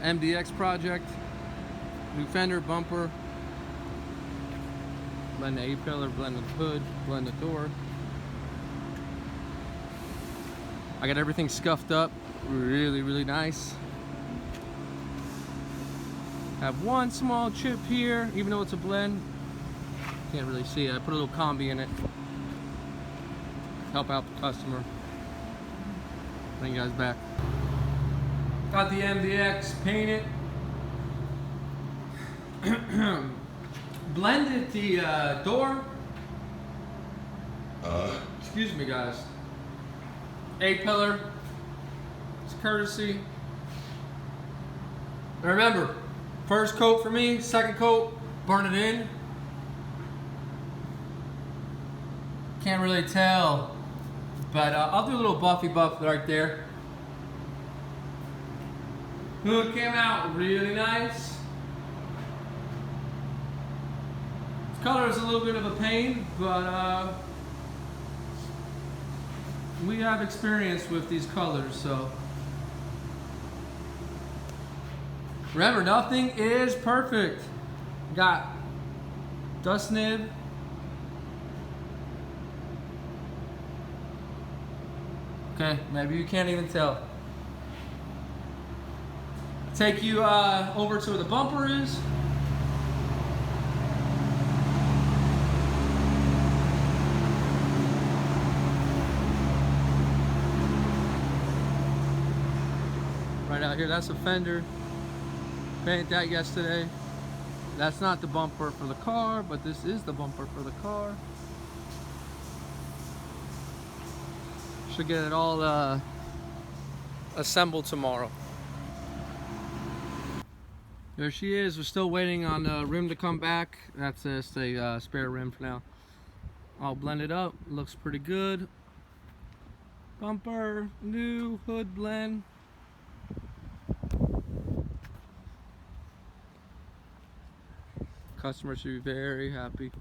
MDX project. New fender, bumper. Blend the A-pillar, blend the hood, blend the door. I got everything scuffed up, really nice. Have one small chip here, even though it's a blend. Can't really see it. I put a little combi in it. Help out the customer. Bring you guys back. Got the MDX painted. Blended the door. Excuse me, guys. A-pillar. It's courtesy. And remember, first coat for me, second coat, burn it in. Can't really tell, but I'll do a little buffy buff right there. Hood came out really nice. This color is a little bit of a pain, but we have experience with these colors, so. Remember, nothing is perfect. Got dust nib. Okay, maybe you can't even tell. Take you over to where the bumper is. Right out here, that's a fender. Painted that yesterday. That's not the bumper for the car, but this is the bumper for the car. Should get it all assembled tomorrow. There she is. We're still waiting on the rim to come back. That's just a spare rim for now. All blended up. Looks pretty good. Bumper, new hood blend. Customer should be very happy.